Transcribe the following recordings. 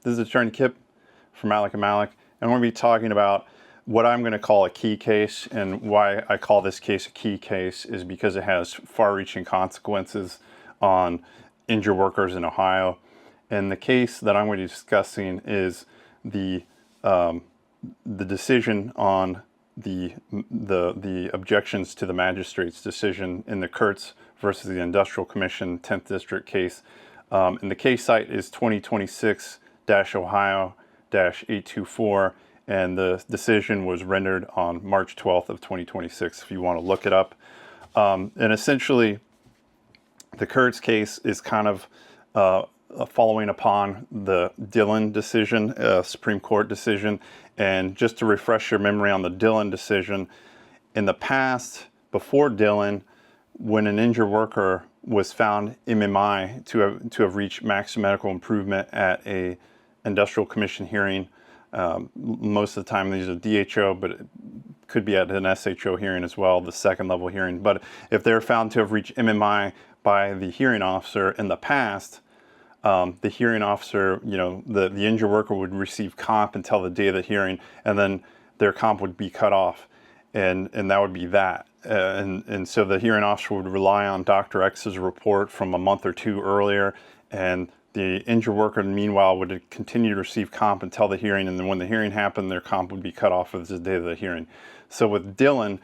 This is Attorney Kip from Malik & Malik, and we're going to be talking about what I'm going to call a key case, and why I call this case a key case is because it has far-reaching consequences on injured workers in Ohio. And the case that I'm going to be discussing is the decision on the objections to the magistrate's decision in the Kurtz versus the Industrial Commission 10th District case. And the case site is 2026-Ohio-824, and the decision was rendered on March 12th of 2026, if you want to look it up. And essentially, the Kurtz case is kind of following upon the Dillon decision, Supreme Court decision. And just to refresh your memory on the Dillon decision, in the past, before Dillon, when an injured worker was found MMI to have reached maximum medical improvement at a industrial commission hearing, most of the time these are DHO, but it could be at an SHO hearing as well, the second level hearing. But if they're found to have reached MMI by the hearing officer in the past, the hearing officer, the injured worker would receive comp until the day of the hearing, and then their comp would be cut off, and that would be that. And so the hearing officer would rely on Dr. X's report from a month or two earlier, and the injured worker, meanwhile, would continue to receive comp until the hearing, and then when the hearing happened, their comp would be cut off as the day of the hearing. So with Dillon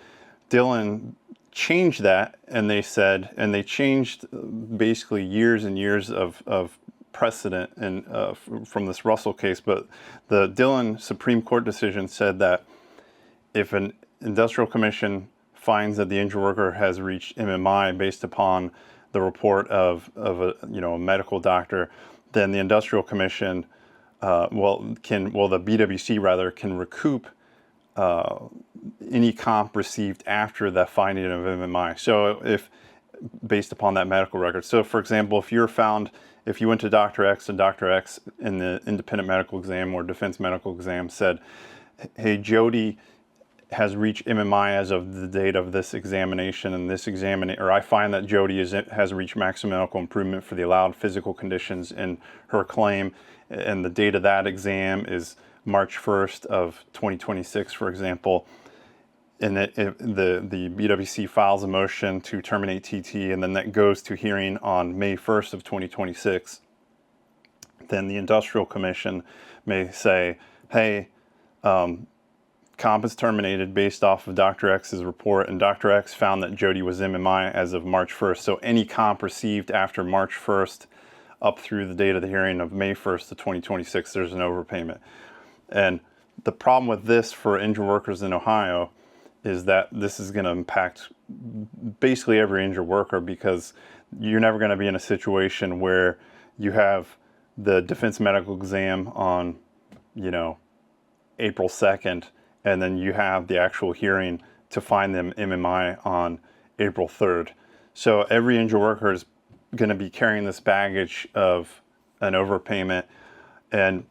changed that, and they changed basically years and years of precedent and from this Russell case. But the Dillon Supreme Court decision said that if an industrial commission finds that the injured worker has reached MMI based upon the report of a medical doctor, then the industrial commission, the BWC rather, can recoup any comp received after that finding of MMI. So if based upon that medical record. So for example, if you went to Dr. X and Dr. X in the independent medical exam or defense medical exam said, hey, Jody has reached MMI as of the date of this examination, and or I find that Jody has reached maximum medical improvement for the allowed physical conditions in her claim, and the date of that exam is March 1st of 2026, for example, and the BWC files a motion to terminate TT, and then that goes to hearing on May 1st of 2026, then the industrial commission may say, hey, comp is terminated based off of Dr. X's report, and Dr. X found that Jody was MMI as of March 1st. So any comp received after March 1st up through the date of the hearing of May 1st of 2026, there's an overpayment. And the problem with this for injured workers in Ohio is that this is going to impact basically every injured worker, because you're never going to be in a situation where you have the defense medical exam on, April 2nd, and then you have the actual hearing to find them MMI on April 3rd. So every injured worker is going to be carrying this baggage of an overpayment. And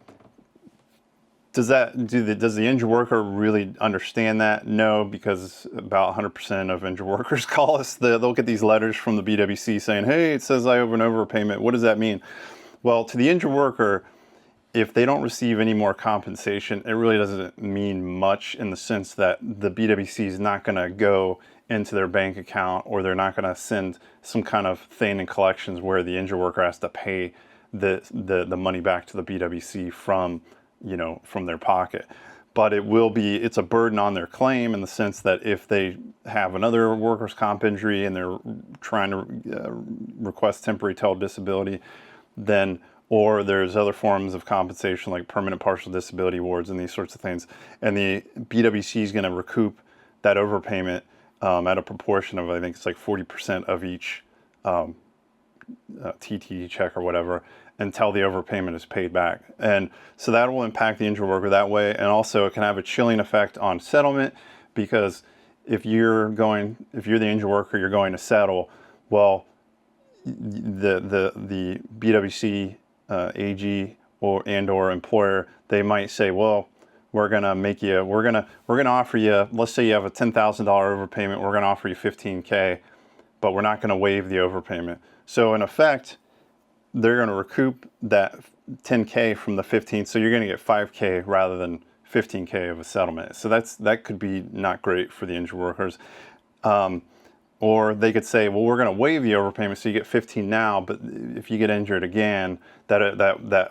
does the injured worker really understand that? No, because about 100% of injured workers call us. They'll get these letters from the BWC saying, hey, it says I have an overpayment. What does that mean? Well, to the injured worker, if they don't receive any more compensation, it really doesn't mean much, in the sense that the BWC is not going to go into their bank account, or they're not going to send some kind of thing in collections where the injured worker has to pay the money back to the BWC from their pocket. But it's a burden on their claim, in the sense that if they have another workers' comp injury and they're trying to request temporary total disability, then, or there's other forms of compensation like permanent partial disability awards and these sorts of things, and the BWC is going to recoup that overpayment at a proportion of, I think it's like 40% of each TTD check or whatever, until the overpayment is paid back. And so that will impact the injured worker that way. And also it can have a chilling effect on settlement, because if you're the injured worker, you're going to settle, well, the BWC AG or employer, they might say, well, we're gonna offer you, let's say you have a $10,000 overpayment, we're gonna offer you $15K, but we're not gonna waive the overpayment. So in effect, they're going to recoup that 10K from the 15, so you're going to get 5K rather than 15K of a settlement. So that could be not great for the injured workers. Or they could say, well, we're going to waive the overpayment, so you get 15 now, but if you get injured again, that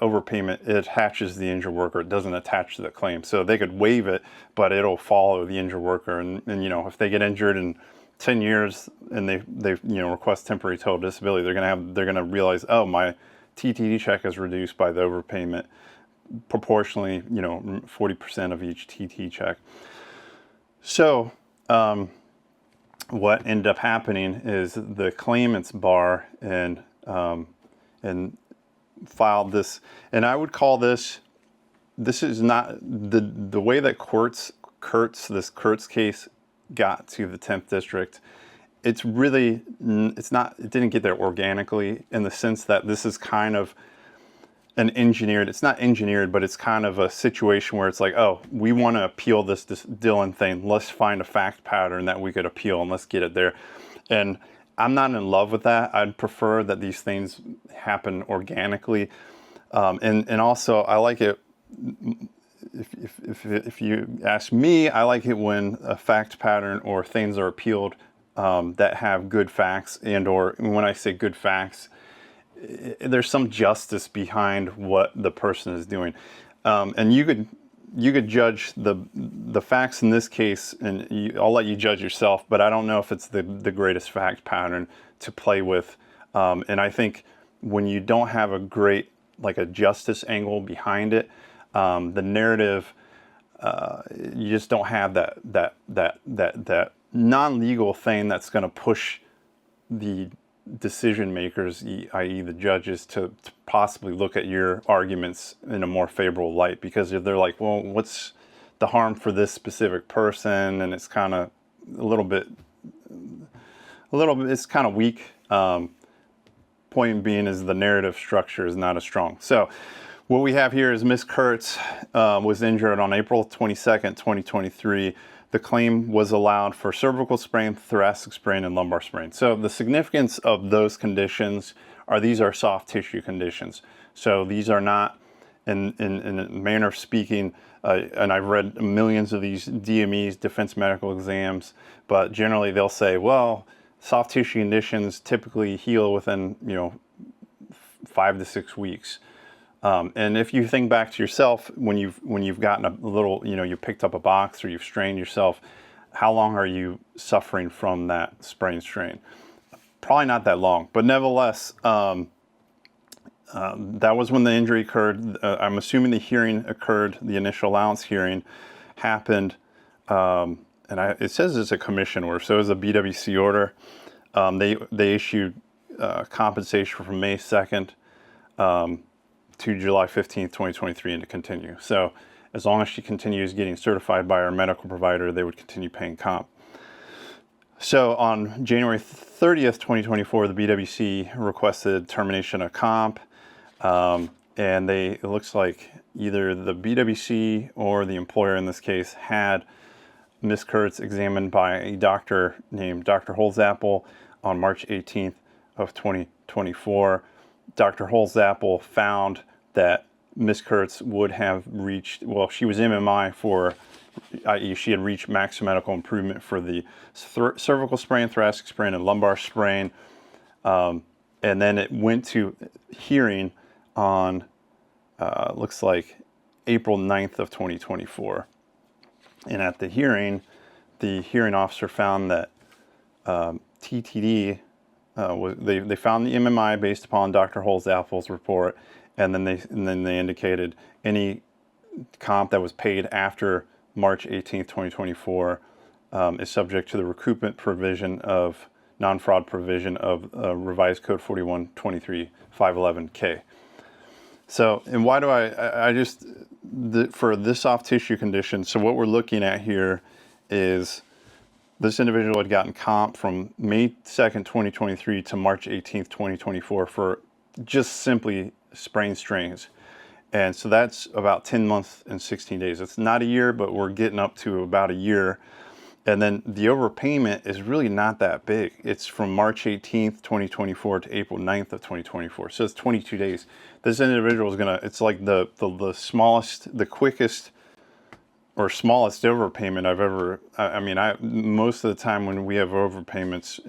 overpayment, it attaches the injured worker. It doesn't attach to the claim. So they could waive it, but it'll follow the injured worker. And you know, if they get injured in 10 years and they request temporary total disability, they're going to realize, oh, my TTD check is reduced by the overpayment proportionally, 40% of each TT check. So what ended up happening is the claimants bar and filed this, and I would call this is not the way that this Kurtz case got to the 10th district. It didn't get there organically, in the sense that this is kind of it's not engineered, but it's kind of a situation where it's like, oh, we want to appeal this Dillon thing. Let's find a fact pattern that we could appeal and let's get it there. And I'm not in love with that. I'd prefer that these things happen organically. And also, I like it, if you ask me, I like it when a fact pattern or things are appealed that have good facts, or when I say good facts, there's some justice behind what the person is doing, and you could judge the facts in this case, and I'll let you judge yourself. But I don't know if it's the greatest fact pattern to play with, and I think when you don't have a justice angle behind it, the narrative, you just don't have that non-legal thing that's going to push the decision makers, i.e. the judges, to possibly look at your arguments in a more favorable light, because if they're like, well, what's the harm for this specific person, and it's kind of it's kind of weak. Point being is the narrative structure is not as strong. So what we have here is Ms. Kurtz was injured on April 22nd, 2023. The claim was allowed for cervical sprain, thoracic sprain, and lumbar sprain. So the significance of those conditions these are soft tissue conditions. So these are not, in a manner of speaking, and I've read millions of these DMEs, defense medical exams, but generally they'll say, well, soft tissue conditions typically heal within 5 to 6 weeks. And if you think back to yourself, when you've gotten a little, you picked up a box or you've strained yourself, how long are you suffering from that sprain strain? Probably not that long, but nevertheless, that was when the injury occurred. I'm assuming the hearing occurred, the initial allowance hearing happened, and it says it's a commission order, so it was a BWC order. They issued compensation from May 2nd. To July 15th, 2023, and to continue. So as long as she continues getting certified by our medical provider, they would continue paying comp. So on January 30th, 2024, the BWC requested termination of comp, and it looks like either the BWC or the employer in this case had Ms. Kurtz examined by a doctor named Dr. Holzapfel on March 18th of 2024. Dr. Holzapfel found that Ms. Kurtz would have reached, she was MMI for, i.e. she had reached maximum medical improvement for the cervical sprain, thoracic sprain, and lumbar sprain. And then it went to hearing on, looks like April 9th of 2024. And at the hearing officer found that TTD, they found the MMI based upon Dr. Holzapfel's report, and then they indicated any comp that was paid after March 18th, 2024 is subject to the recoupment provision of non-fraud provision of revised code 4123-511K. So, and why do for this soft tissue condition, so what we're looking at here is this individual had gotten comp from May 2nd, 2023 to March 18th, 2024 for just simply sprain strains. And so that's about 10 months and 16 days. It's not a year, but we're getting up to about a year. And then the overpayment is really not that big. It's from March 18th, 2024 to April 9th of 2024. So it's 22 days. This individual is it's like the smallest, the quickest or smallest overpayment I've ever, most of the time when we have overpayments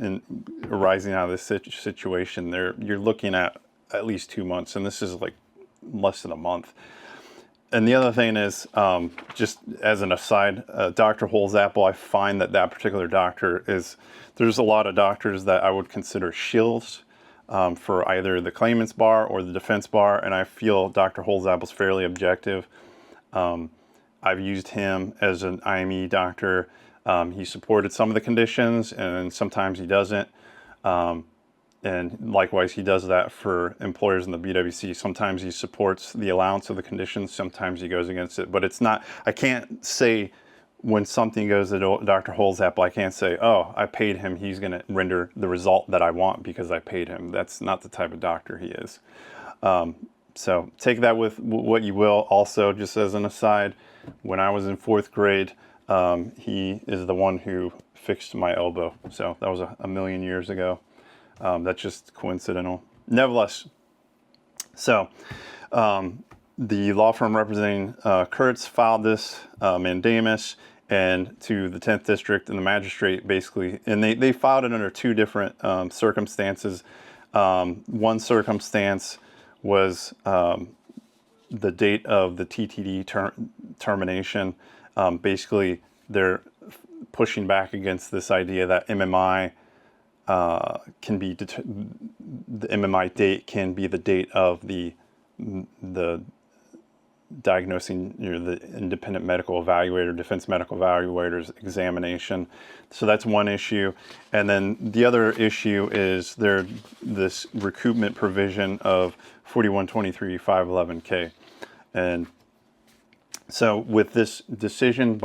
arising out of this situation, you're looking at least 2 months, and this is like less than a month. And the other thing is, just as an aside, Dr. Holzapfel, I find that particular doctor there's a lot of doctors that I would consider shills for either the claimants bar or the defense bar, and I feel Dr. Holzapfel's fairly objective. I've used him as an IME doctor. He supported some of the conditions, and sometimes he doesn't. And likewise, he does that for employers in the BWC. Sometimes he supports the allowance of the conditions. Sometimes he goes against it. But it's not, I can't say when something goes to Dr. Holzapfel, I can't say, oh, I paid him, he's going to render the result that I want because I paid him. That's not the type of doctor he is. So take that with what you will. Also, just as an aside, when I was in 4th grade, he is the one who fixed my elbow. So that was a million years ago. That's just coincidental. Nevertheless, so the law firm representing Kurtz filed this mandamus and to the 10th District, and the magistrate basically, and they filed it under 2 different circumstances. One circumstance was the date of the TTD termination. Basically, they're pushing back against this idea that MMI can be the MMI date can be the date of the diagnosing, the independent medical evaluator, defense medical evaluator's examination. So that's one issue. And then the other issue is this recoupment provision of 4123.511K. And so with this decision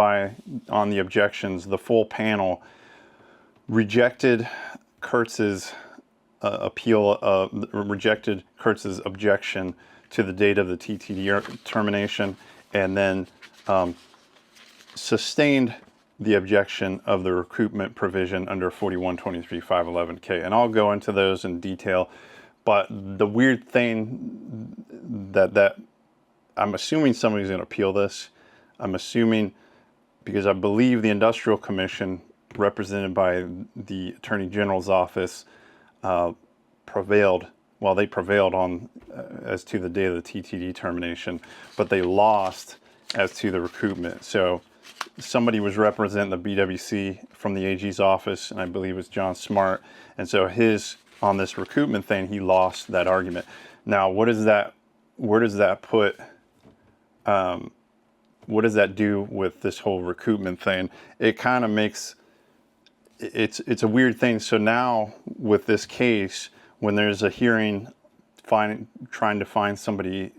on the objections, the full panel rejected Kurtz's rejected Kurtz's objection to the date of the TTD termination, and then sustained the objection of the recoupment provision under 4123.511K. And I'll go into those in detail. But the weird thing that I'm assuming somebody's going to appeal this. I'm assuming, because I believe the Industrial Commission, represented by the Attorney General's office, prevailed. Well, they prevailed on as to the day of the TTD termination, but they lost as to the recoupment. So somebody was representing the BWC from the AG's office, and I believe it was John Smart. And so on this recoupment thing, he lost that argument. Now, where does that put? What does that do with this whole recoupment thing? It kind of makes it's a weird thing. So now with this case, when there's a hearing trying to find somebody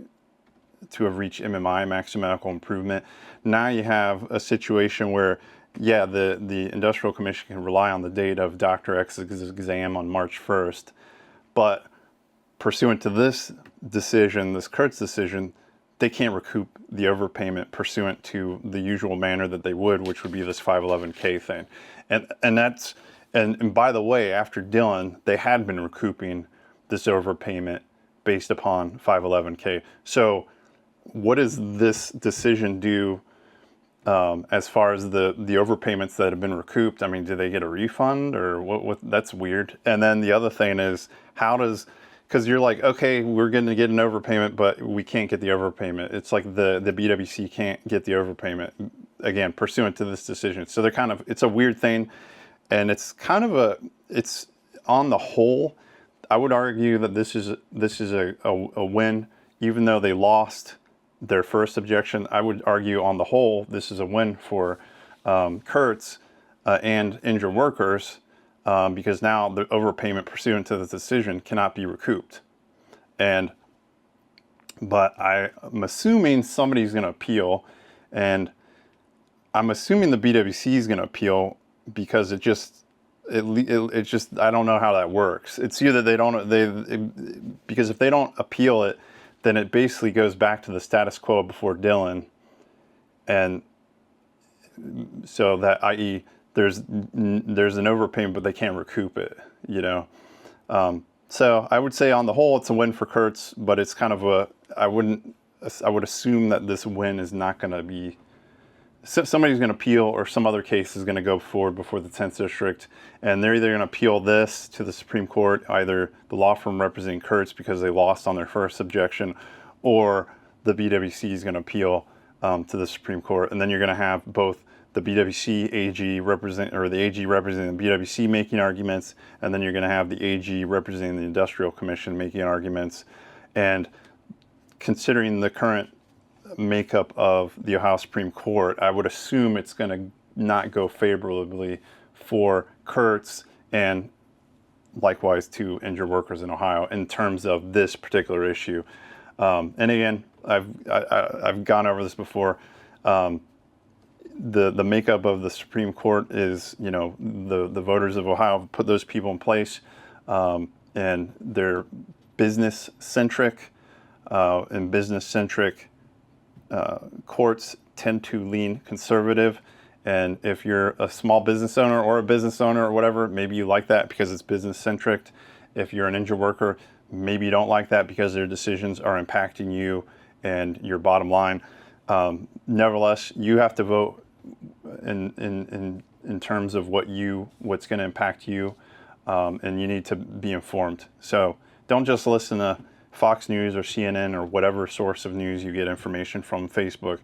to have reached MMI, maximum medical improvement, now you have a situation where, yeah, the Industrial Commission can rely on the date of Dr. X's exam on March 1st, but pursuant to this decision, this Kurtz decision, they can't recoup the overpayment pursuant to the usual manner that they would, which would be this 511K thing. And by the way, after Dillon, they had been recouping this overpayment based upon 511K. So what does this decision do as far as the overpayments that have been recouped? I mean, do they get a refund or what? That's weird. And then the other thing is, because you're like, okay, we're going to get an overpayment, but we can't get the overpayment. It's like the BWC can't get the overpayment, again, pursuant to this decision. So it's a weird thing. And it's it's on the whole, I would argue that this is a win, even though they lost their first objection. I would argue on the whole, this is a win for Kurtz and injured workers, because now the overpayment pursuant to the decision cannot be recouped. But I'm assuming somebody's going to appeal, and I'm assuming the BWC is going to appeal, because it just I don't know how that works. It's either because if they don't appeal it, then it basically goes back to the status quo before Dillon, and so that, i.e., there's an overpayment, but they can't recoup it, you know. So I would say on the whole, it's a win for Kurtz, but it's kind of I would assume that this win is not going to be, somebody's going to appeal, or some other case is going to go forward before the 10th District, and they're either going to appeal this to the Supreme Court, either the law firm representing Kurtz because they lost on their first objection, or the BWC is going to appeal to the Supreme Court, and then you're going to have both the BWC AG the AG representing the BWC making arguments, and then you're going to have the AG representing the Industrial Commission making arguments. And considering the current makeup of the Ohio Supreme Court, I would assume it's going to not go favorably for Kurtz and likewise to injured workers in Ohio in terms of this particular issue. And again, I've gone over this before. The makeup of the Supreme Court is, you know, the voters of Ohio put those people in place, and they're business centric, and business centric courts tend to lean conservative. And if you're a small business owner or a business owner or whatever, maybe you like that because it's business centric. If you're an injured worker, maybe you don't like that because their decisions are impacting you and your bottom line. Nevertheless, you have to vote in terms of what's going to impact you, and you need to be informed. So don't just listen to Fox News or CNN or whatever source of news you get information from, Facebook.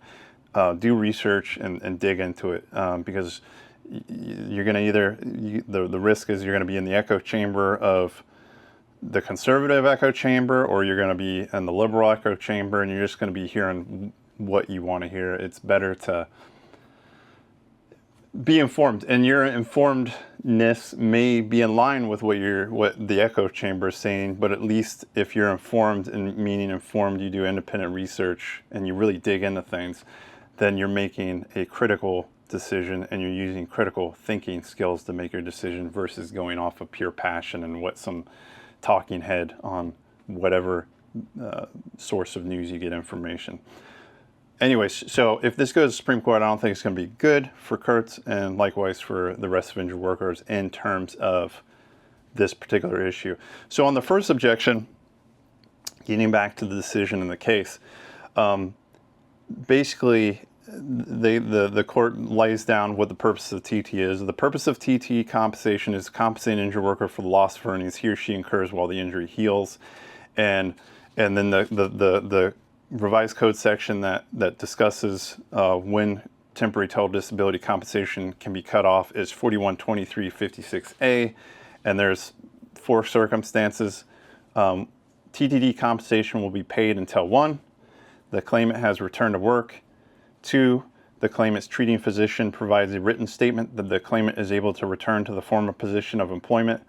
Do research and dig into it, because you're going to the risk is you're going to be in the echo chamber of the conservative echo chamber, or you're going to be in the liberal echo chamber, and you're just going to be hearing what you want to hear. It's better to be informed, and your informedness may be in line with what the echo chamber is saying, but at least if you're informed, and meaning informed, you do independent research and you really dig into things, then you're making a critical decision and you're using critical thinking skills to make your decision versus going off of pure passion and what some talking head on whatever source of news you get information. Anyways, so if this goes to the Supreme Court, I don't think it's going to be good for Kurtz, and likewise for the rest of injured workers in terms of this particular issue. So on the first objection, getting back to the decision in the case, basically the court lays down what the purpose of TT is. The purpose of TT compensation is to compensate an injured worker for the loss of earnings he or she incurs while the injury heals, and then the revised code section that discusses when temporary total disability compensation can be cut off is 412356A, and there's 4 circumstances. TTD compensation will be paid until 1, the claimant has returned to work; 2, the claimant's treating physician provides a written statement that the claimant is able to return to the former position of employment;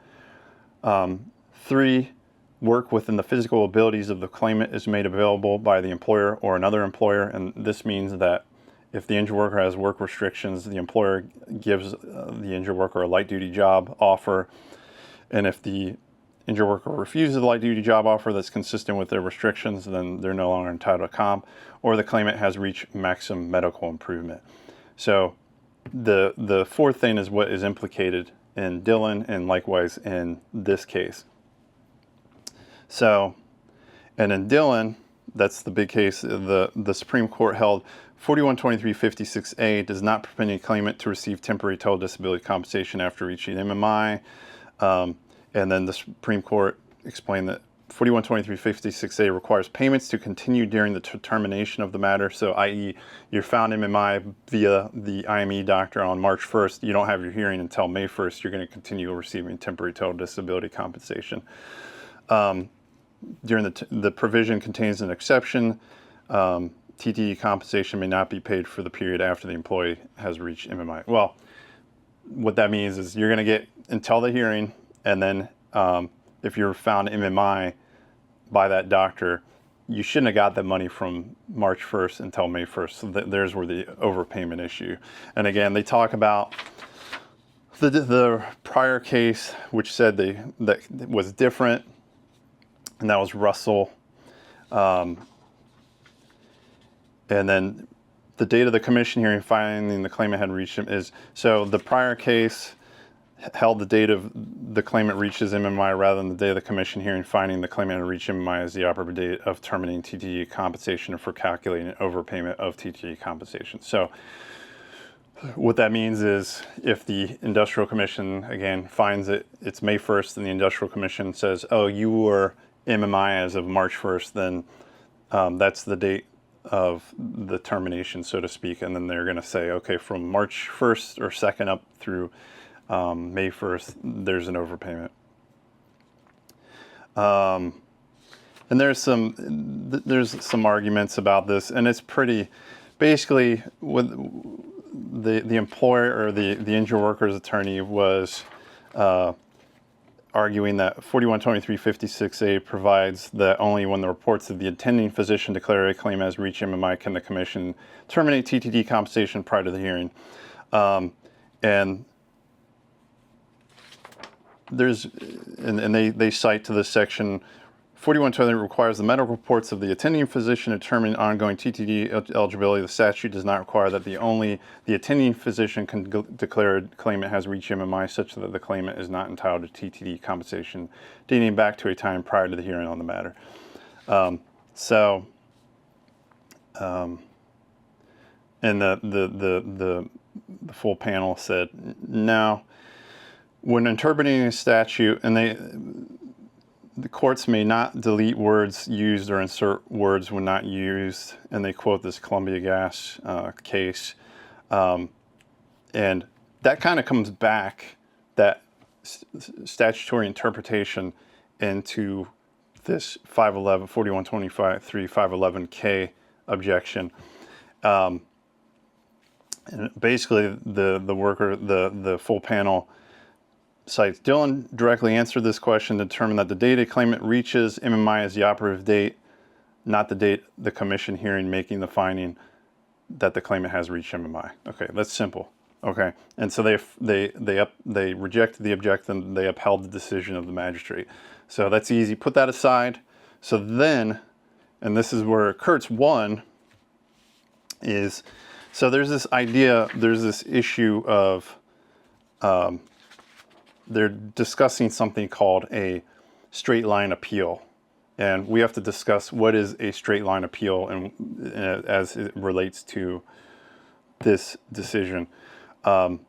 3, work within the physical abilities of the claimant is made available by the employer or another employer, and this means that if the injured worker has work restrictions, the employer gives the injured worker a light duty job offer, and if the injured worker refuses a light duty job offer that's consistent with their restrictions, then they're no longer entitled to Comm, or the claimant has reached maximum medical improvement. So the fourth thing is what is implicated in Dillon and likewise in this case. So, and in Dillon, that's the big case, the Supreme Court held 412356A does not permit any claimant to receive temporary total disability compensation after reaching MMI. And then the Supreme Court explained that 412356A requires payments to continue during the termination of the matter. So, i.e., you're found MMI via the IME doctor on March 1st. You don't have your hearing until May 1st. You're going to continue receiving temporary total disability compensation. During the provision contains an exception. TTD compensation may not be paid for the period after the employee has reached MMI. Well, what that means is you're going to get until the hearing, and then if you're found MMI by that doctor, you shouldn't have got that money from March 1st until May 1st. So there's where the overpayment issue. And again, they talk about the prior case, which said that was different, and that was Russell. And then the date of the commission hearing finding the claimant had reached him is, so the prior case held the date of the claimant reaches MMI rather than the day of the commission hearing finding the claimant had reached MMI as the operative date of terminating TTD compensation and for calculating overpayment of TTD compensation. So what that means is if the industrial commission, again, finds it, it's May 1st and the industrial commission says, oh, you were MMI as of March 1st, then that's the date of the termination, so to speak. And then they're going to say, okay, from March 1st or 2nd up through May 1st, there's an overpayment. And there's some arguments about this, and it's pretty, basically, with the employer or the injured worker's attorney was arguing that 412356A provides that only when the reports of the attending physician declare a claim has reached MMI can the commission terminate TTD compensation prior to the hearing. And they cite to this section, 4120 requires the medical reports of the attending physician to determine ongoing TTD eligibility. The statute does not require that the attending physician can declare a claimant has reached MMI such that the claimant is not entitled to TTD compensation dating back to a time prior to the hearing on the matter. And the full panel said, no, when interpreting a statute, and the courts may not delete words used or insert words when not used, and they quote this Columbia Gas case. And that kind of comes back, that statutory interpretation, into this 4123 511K objection. And basically, the full panel cites, Dillon directly answered this question to determine that the date a claimant reaches MMI is the operative date, not the date the commission hearing making the finding that the claimant has reached MMI. Okay, that's simple. Okay, and so they rejected the objection, they upheld the decision of the magistrate. So that's easy. Put that aside. So then, and this is where Kurtz won, is, so there's this idea, there's this issue of, they're discussing something called a straight line appeal. And we have to discuss what is a straight line appeal and as it relates to this decision. So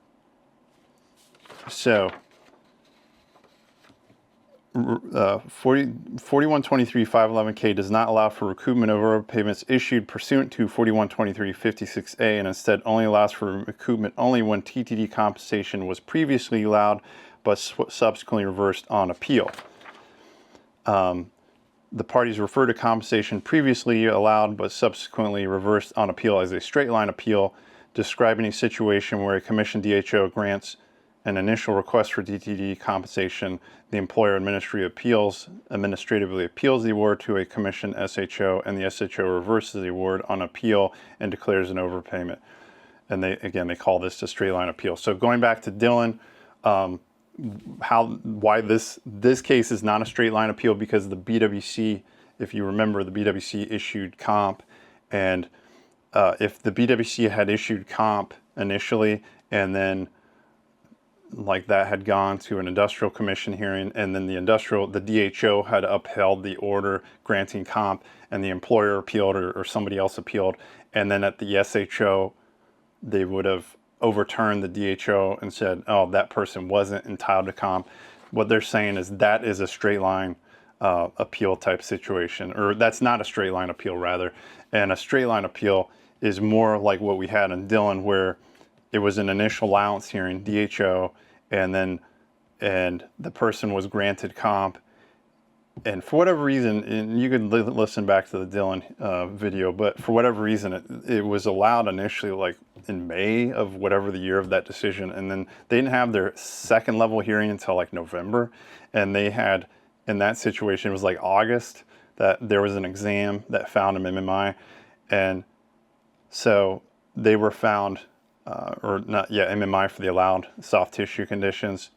4123 511K does not allow for recoupment of overpayments issued pursuant to 4123 56A, and instead only allows for recoupment only when TTD compensation was previously allowed but subsequently reversed on appeal. The parties refer to compensation previously allowed but subsequently reversed on appeal as a straight line appeal, describing a situation where a commission DHO grants an initial request for TTD compensation. The employer administratively appeals the award to a commission SHO, and the SHO reverses the award on appeal and declares an overpayment. And they call this a straight line appeal. So going back to Dillon, why this case is not a straight line appeal, because the BWC, if you remember, the BWC issued comp, and if the BWC had issued comp initially and then like that had gone to an industrial commission hearing, and then the DHO had upheld the order granting comp, and the employer appealed or somebody else appealed, and then at the SHO they would have overturned the DHO and said, oh, that person wasn't entitled to comp. What they're saying is that is a straight line appeal type situation, or that's not a straight line appeal rather. And a straight line appeal is more like what we had in Dillon, where it was an initial allowance hearing, DHO, and the person was granted comp, and for whatever reason, and you can listen back to the Dillon video, but for whatever reason, it was allowed initially like in May of whatever the year of that decision, and then they didn't have their second level hearing until like November, and they had, in that situation, it was like August, that there was an exam that found them MMI, and so they were found, MMI for the allowed soft tissue conditions,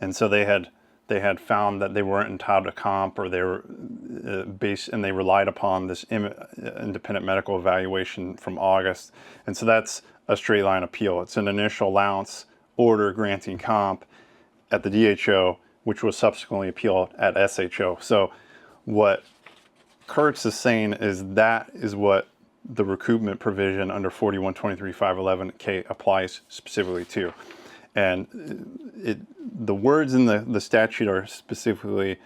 and so they had they had found that they weren't entitled to comp, or they were and they relied upon this independent medical evaluation from August. And so that's a straight line appeal. It's an initial allowance order granting comp at the DHO, which was subsequently appealed at SHO. So what Kurtz is saying is that is what the recoupment provision under 4123.511K applies specifically to. And the words in the statute are specifically,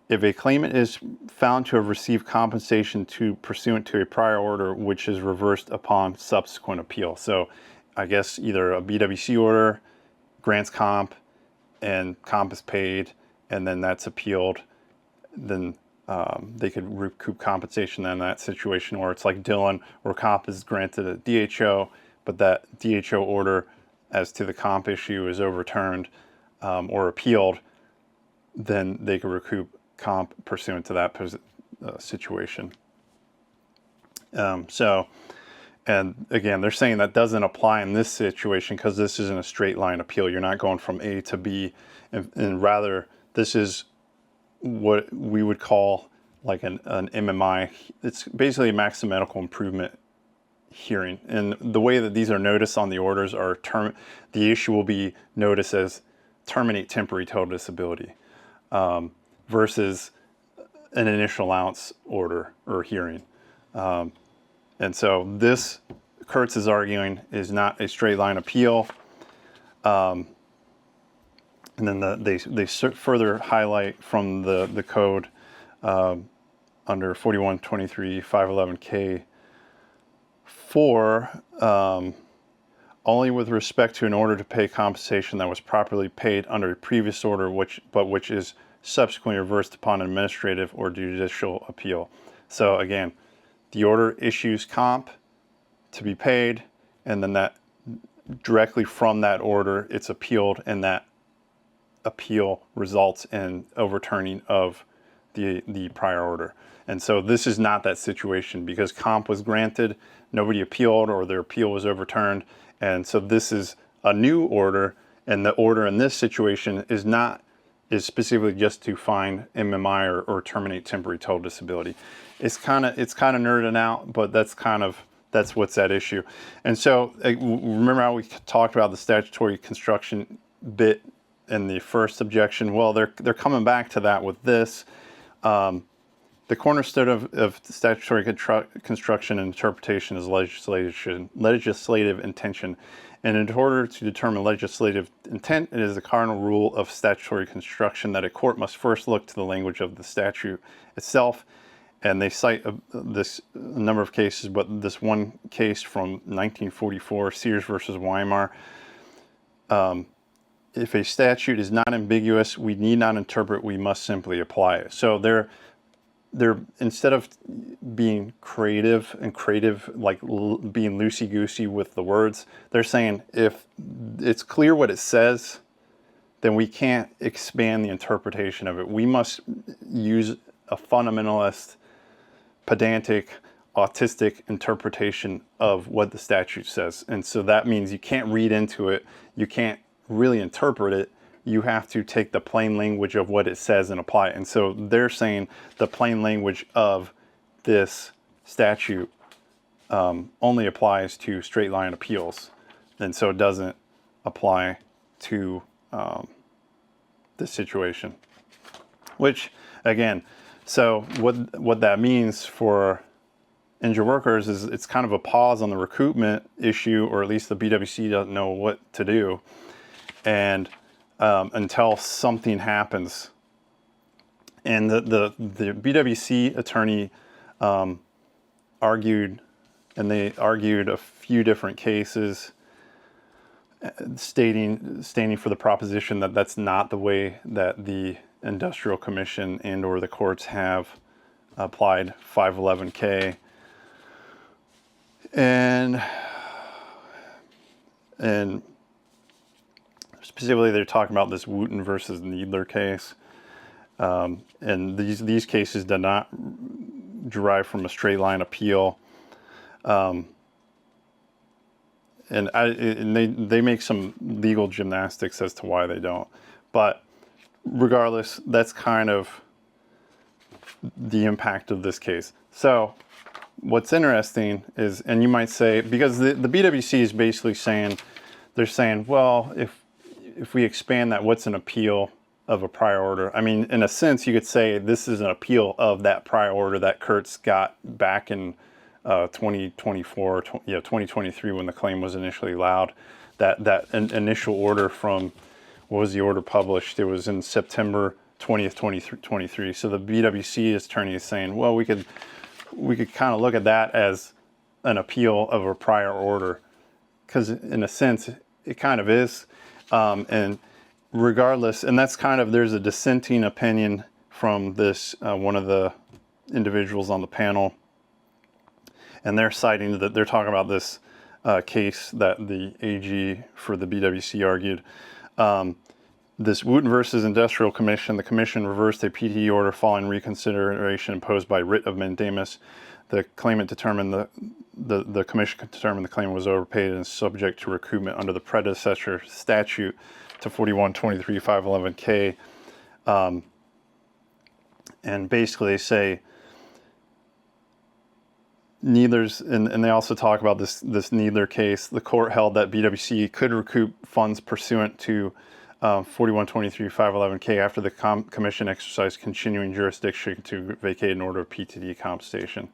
if a claimant is found to have received compensation pursuant to a prior order which is reversed upon subsequent appeal. So I guess either a BWC order grants comp and comp is paid, and then that's appealed, then they could recoup compensation in that situation. Or it's like Dylan, where comp is granted at DHO, but that DHO order as to the comp issue is overturned or appealed, then they could recoup comp pursuant to that situation. And again, they're saying that doesn't apply in this situation because this isn't a straight line appeal. You're not going from A to B, and rather this is what we would call like an MMI. It's basically a maximum medical improvement hearing. And the way that these are noticed on the orders are the issue will be noticed as terminate temporary total disability versus an initial allowance order or hearing. And so this, Kurtz is arguing, is not a straight line appeal. And then they further highlight from the code under 4123.511K4, only with respect to an order to pay compensation that was properly paid under a previous order, which is subsequently reversed upon administrative or judicial appeal. So again, the order issues comp to be paid, and then that directly from that order, it's appealed, and that appeal results in overturning of the prior order. And so this is not that situation because comp was granted, nobody appealed, or their appeal was overturned. And so this is a new order, and the order in this situation is specifically just to find MMI or terminate temporary total disability. It's kind of nerding out, but that's what's at issue. And so remember how we talked about the statutory construction bit in the first objection? Well, they're coming back to that with this. The cornerstone of statutory construction and interpretation is legislative intention. And in order to determine legislative intent, it is the cardinal rule of statutory construction that a court must first look to the language of the statute itself. And they cite a number of cases, but this one case from 1944, Sears versus Weimar. If a statute is not ambiguous, we need not interpret, we must simply apply it. So they're instead of being creative, like being loosey-goosey with the words, they're saying if it's clear what it says, then we can't expand the interpretation of it. We must use a fundamentalist, pedantic, autistic interpretation of what the statute says. And so that means you can't read into it, you can't really interpret it, you have to take the plain language of what it says and apply it. And so they're saying the plain language of this statute only applies to straight line appeals. And so it doesn't apply to this situation. Which, again, so what that means for injured workers is it's kind of a pause on the recoupment issue, or at least the BWC doesn't know what to do. And until something happens. And the BWC attorney argued, and they argued a few different cases standing for the proposition that that's not the way that the Industrial Commission and or the courts have applied 511K. And specifically, they're talking about this Wooten versus Needler case. And these cases did not derive from a straight line appeal. And they make some legal gymnastics as to why they don't. But regardless, that's kind of the impact of this case. So what's interesting is, and you might say, because the BWC is basically saying, they're saying, well, if we expand that, what's an appeal of a prior order? I mean, in a sense, you could say this is an appeal of that prior order that Kurtz got back in 2023 when the claim was initially allowed. That initial order from, what was the order published? It was in September 20th, 2023. So the BWC attorney is saying, well, we could kind of look at that as an appeal of a prior order, because in a sense it kind of is. And regardless, and that's kind of, there's a dissenting opinion from this one of the individuals on the panel, and they're citing that, they're talking about this case that the AG for the BWC argued. This Wooten versus Industrial Commission, the commission reversed a PTE order following reconsideration imposed by writ of mandamus. The claimant determined the commission determined the claimant was overpaid and is subject to recoupment under the predecessor statute to 4123-511K. And basically they say Neither's, and they also talk about this Neither case. The court held that BWC could recoup funds pursuant to 4123-511K after the commission exercised continuing jurisdiction to vacate an order of PTD compensation.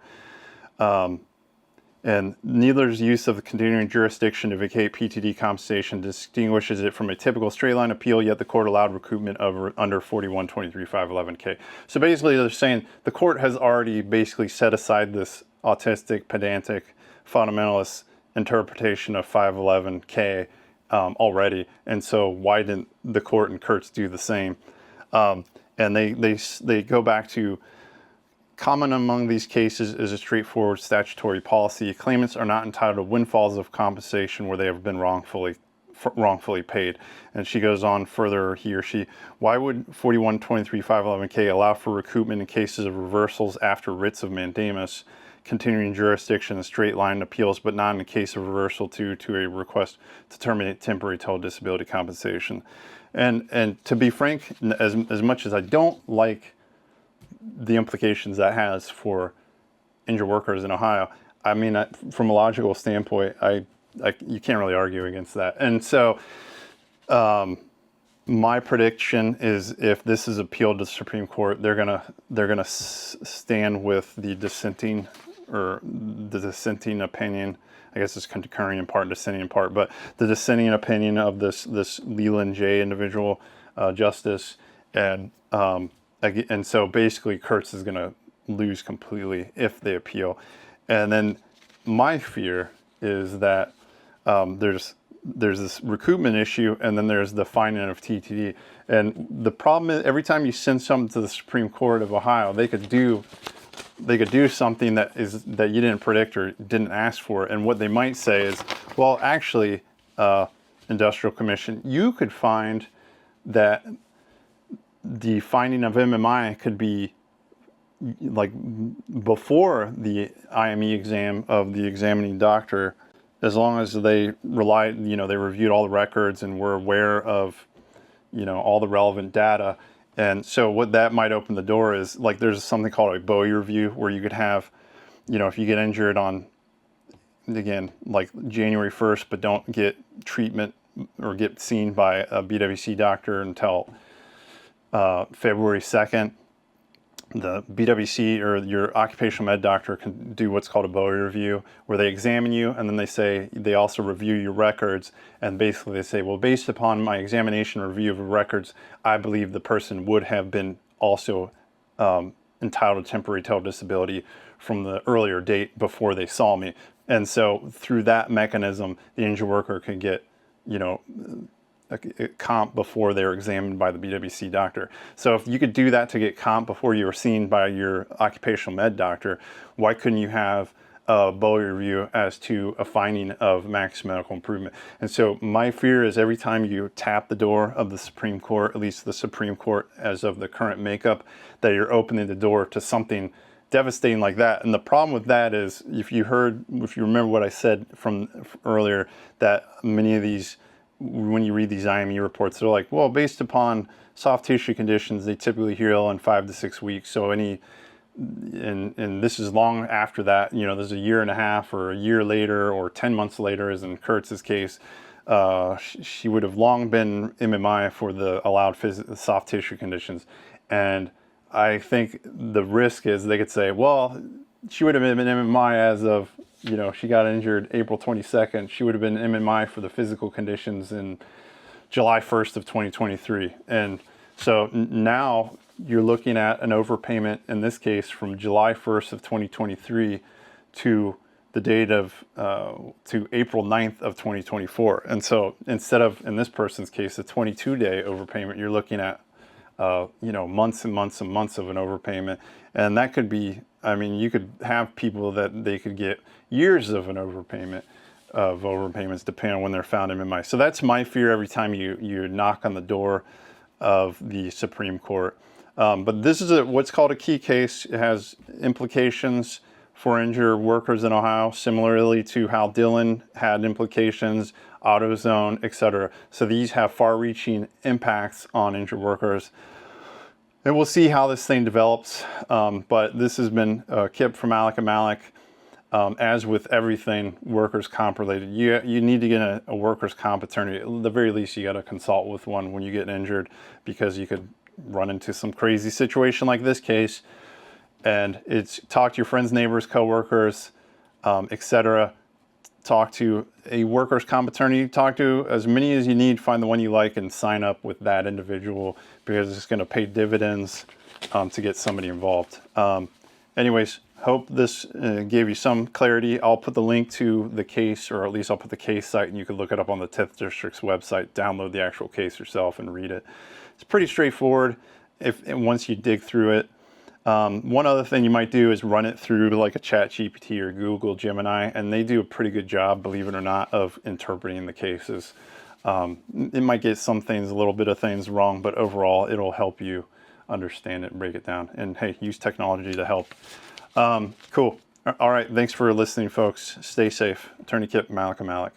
And Neither's use of the continuing jurisdiction to vacate PTD compensation distinguishes it from a typical straight line appeal, yet the court allowed recoupment of under 4123-511K. So basically they're saying the court has already basically set aside this autistic, pedantic, fundamentalist interpretation of 511K already, and so why didn't the court and Kurtz do the same? And they go back to, common among these cases is a straightforward statutory policy. Claimants are not entitled to windfalls of compensation where they have been wrongfully paid. And she goes on further, he or she, why would 4123-511K allow for recoupment in cases of reversals after writs of mandamus, continuing jurisdiction and straight line appeals, but not in the case of reversal to a request to terminate temporary total disability compensation? And to be frank, as much as I don't like the implications that has for injured workers in Ohio, I mean, from a logical standpoint, you can't really argue against that. And so my prediction is, if this is appealed to the Supreme Court, they're gonna stand with the dissenting opinion. I guess it's concurring in part, dissenting in part, but the dissenting opinion of this Leland J. individual justice, and so basically Kurtz is going to lose completely if they appeal. And then my fear is that there's this recoupment issue, and then there's the finding of TTD. And the problem is, every time you send something to the Supreme Court of Ohio, they could do something that you didn't predict or didn't ask for. And what they might say is, well, actually, Industrial Commission, you could find that the finding of MMI could be like before the IME exam of the examining doctor, as long as they they reviewed all the records and were aware of, all the relevant data. And so what that might open the door is, like, there's something called a Bowie review, where you could have, if you get injured on, again, like January 1st, but don't get treatment or get seen by a BWC doctor until February 2nd, the BWC or your occupational med doctor can do what's called a Bowie review, where they examine you, and then they also review your records, and basically they say, well, based upon my examination review of records, I believe the person would have been also entitled to temporary total disability from the earlier date before they saw me. And so through that mechanism, the injured worker could get, a comp before they were examined by the BWC doctor. So if you could do that to get comp before you were seen by your occupational med doctor, why couldn't you have a Bowie review as to a finding of max medical improvement? And so my fear is, every time you tap the door of the Supreme Court, at least the Supreme Court as of the current makeup, that you're opening the door to something devastating like that. And the problem with that is, if you remember what I said from earlier, that many of these when you read these IME reports, they're like, well, based upon soft tissue conditions, they typically heal in 5 to 6 weeks. So and this is long after that, there's a year and a half or a year later or 10 months later, as in Kurtz's case, she would have long been MMI for the allowed soft tissue conditions. And I think the risk is they could say, well, she would have been MMI as of, she got injured April 22nd. She would have been MMI for the physical conditions in July 1st of 2023. And so now you're looking at an overpayment, in this case, from July 1st of 2023 to the date of, to April 9th of 2024. And so instead of, in this person's case, a 22-day overpayment, you're looking at, months and months and months of an overpayment. And that could be, you could have people that they could get years of an overpayments depending on when they're found MMI. So that's my fear every time you knock on the door of the Supreme Court. But this is what's called a key case. It has implications for injured workers in Ohio, similarly to how Dillon had implications, AutoZone, etc. So these have far-reaching impacts on injured workers. And we'll see how this thing develops. But this has been Kip from Alec and Malik. As with everything workers' comp related, you need to get a workers' comp attorney. At the very least, you got to consult with one when you get injured, because you could run into some crazy situation like this case. And it's talk to your friends, neighbors, coworkers, etc. Talk to a workers' comp attorney. Talk to as many as you need. Find the one you like and sign up with that individual, because it's going to pay dividends to get somebody involved. Anyways, hope this gave you some clarity. I'll put the link to the case, or at least I'll put the case site, and you can look it up on the 10th District's website, download the actual case yourself and read it. It's pretty straightforward once you dig through it. One other thing you might do is run it through like a ChatGPT or Google Gemini, and they do a pretty good job, believe it or not, of interpreting the cases. It might get some things, a little bit of things wrong, but overall it'll help you understand it and break it down. And hey, use technology to help. Cool. All right. Thanks for listening, folks. Stay safe. Attorney Kip, Malik and Malik.